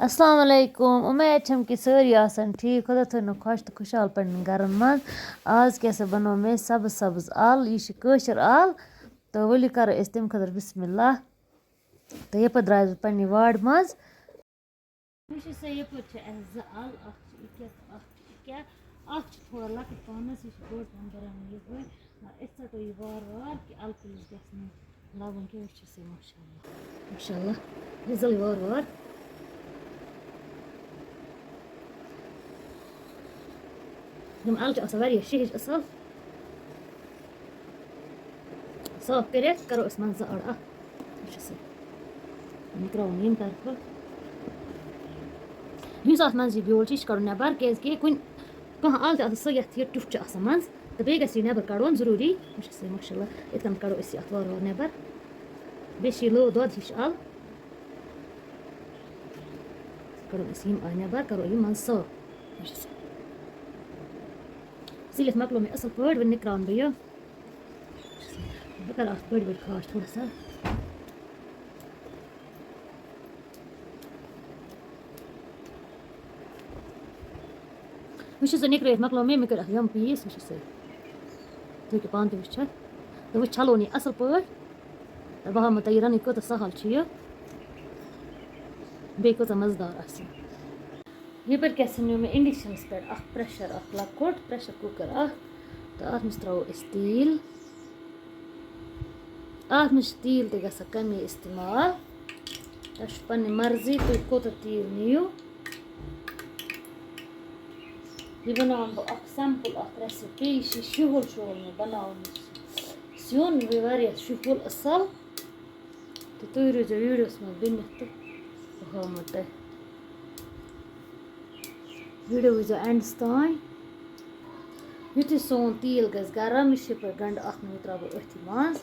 अस्सलाम वालेकुम। उम्मीद छम कि सारी आसन ठीक खुदा थो खुश तो खुशहाल पड़न गरन मज। आज कैसे बनो मे सब्ज सब्ज आल यह कशर आल तो वली करो तम खतर बिस्मिल्लाह। तो यप द्रास बह पन्ने वाड़ मज यप आल थोड़ा लकट पानस यह बोड़ पहन बरान यह षटो यह वार वार कि अल पुलिस गि लगन कि माशाल्लाह माशाल्लाह यह जल वार वार। यम अल शहज असल साफ कर करो मन जड़ त्रावन यम तरफ अत मज ब्योल यह कड़ नबर क्या कुन कह अल सह ये टुट मन तो बे गि नबर कड़न जरूरी माशाल्लाह इत कड़ो अत वार वार नबर बे लो दोद हिश अल कड़ो नबर करो यम मन साफ सिलित मकलो मे असल पे वन निकरान बह यह बह कर बड़ी बड़ी खाश थोड़ा सा वो निकर मकलो मे कर यम पीस वो तुम पान तो वुच तो वो छलो नी असल पे बह हाव तुम रन कूत सहल बे कूत मजेदार यपर क्या नो मे इंडक्शनस पे प्रेशर लकोट प्रेशर कुकर तो अत मज त्रो तेल अत मज तेल त ग कमी इस्तेमाल तह पन्नी मर्जी तुम कोत तेल नीयू यह बनावन बह सिंपल रेसिपी यह शुहल शुहल मे बनावन सन वारिया शुहल असल तो तुम रोजो वीडियोस मज बन तो बह हाव तुम वीडियो वो एंडस तान युथि सोन तेल गस गरम यह पे गंड त्रा बह अथ मज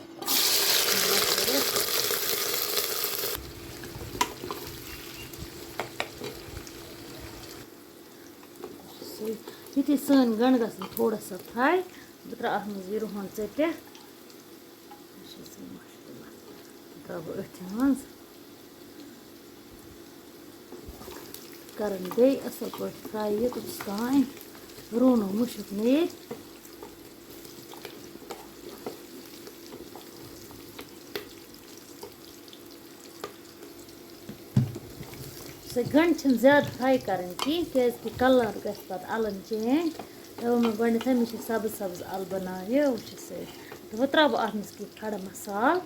युथि सन गंड ग थोड़ा सा फ्राई बह त्रा अत मज रुहन टित त्रा बह अथ मज करन बे असल पे फ्राई योतस तान रोनो मुशक नेर सो गंड ज्यादा फ्राई कर क्या कलर गि अलन चेंज वो मे गथ मे सब्ज सब्ज अल बना वो तो वह त्रा बह अत मज खड़ा मसाल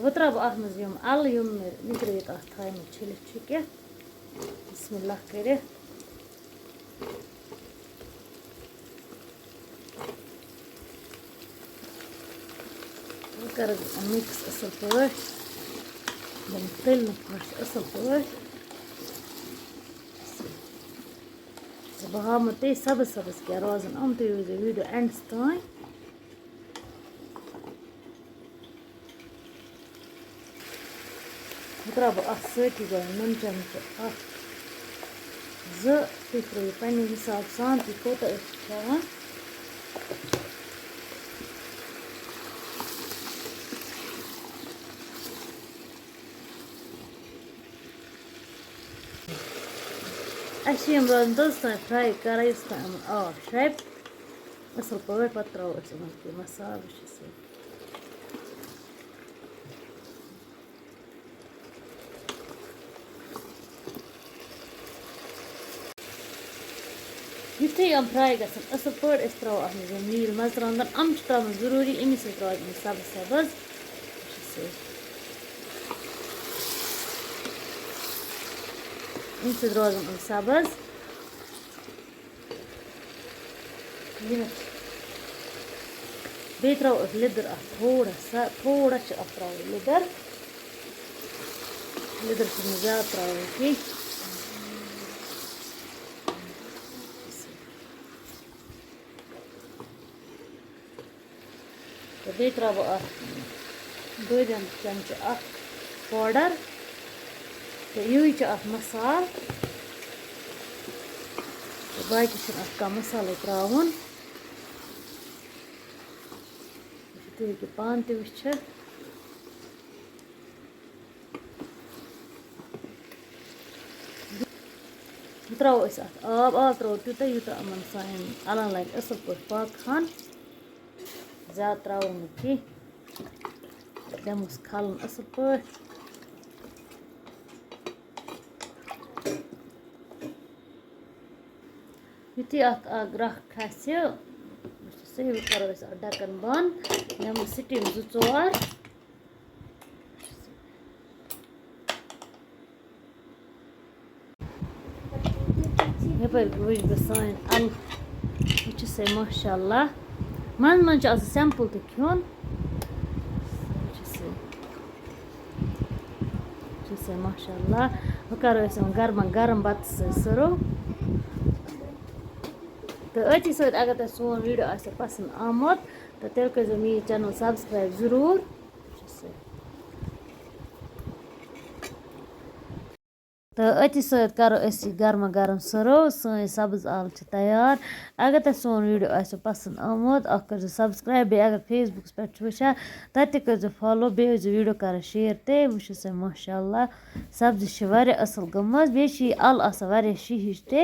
वो त्रा बह अत मज अल मे निकरत थाम छिलित छुकित बिस्मिल्लाह कर कर मिक्स असल पे तल खुश असल पे बह हाव तुम सब्ज सब्ज क्या रोजन तुम वो वीडियो एंडस तान त्रा बह अत सी गो नुन चमच तुम त्रो पन्ने हिसाब सान तुम कोता खेवान रोजन तोस तान फ्राई कर आब शब असल पे पे त्रो मसाल युथे फ्राई ग असल पे त्रो अत मज नील मरचांगन त्रा जरूरी अमे सब्ज सब्ज अमे रोजन सब्ज बे त्रो लिदर थोड़ा सा थोड़ा त्रो लिदर लिदर ज्यादा त्रो कह तो बे त्रा बह दोदन चमच पाउडर तो यह मसाल तो बाकी कम मसाले त्रावन تُہۍ ہیٚکِو پانہٕ تہِ وٕچھِتھ وۄنۍ ترٛاوو أسۍ اَتھ آب ترٛاوو تیوٗتاہ یوٗتاہ یِمَن سانٮ۪ن اَلَن لَگہِ اَصٕل پٲٹھۍ پاکہٕ ہَن زیادٕ ترٛاوو نہٕ کینٛہہ دِموس کھَلُن اَصٕل پٲٹھۍ یُتھُے اَتھ اکھ گرٛکھ کھَسہِ صحیح کَرو أسۍ اَتھ ڈَکَن بنٛد دِمو سِٹیٖم 2-4 یَپٲرۍ وٕچھ بہٕ سٲنۍ اَلہٕ وٕچھِو سا ماشاءاللہ منٛزٕ منٛزٕ چھُ آسان سٮ۪مپٕل تہِ کھیوٚن وٕچھِو سا ماشاءاللہ وۄنۍ کَرو أسۍ یِم گرما گرم بَتہٕ سۭتۍ سٔرٕو تہٕ أتھی سۭتۍ اگر تۄہہِ سون ویٖڈیو آسیو پَسنٛد آمُت تہٕ تیٚلہِ کٔرۍزیو میٛٲنۍ چَنَل سَبسکرایب ضٔروٗر تہٕ أتھی سۭتۍ کَرو أسۍ یہِ گرما گرم سٔرٕو سٲنۍ سبٕز ٲلہٕ چھِ تیار اگر تۄہہِ سون ویٖڈیو آسیو پَسنٛد آمُت اَکھ کٔرۍزیو سَبسکرایب بیٚیہِ اگر فیس بُکَس پٮ۪ٹھ چھُ وٕچھان تَتہِ تہِ کٔرۍزیو فالو بیٚیہِ ٲسۍزیو ویٖڈیو کَران شِیَر تہِ وٕچھِو سا ماشاءاللہ سبزی چھِ واریاہ اَصٕل گٔمٕژ بیٚیہِ چھِ یہِ اَلہٕ آسان واریاہ شِ ہِش تہِ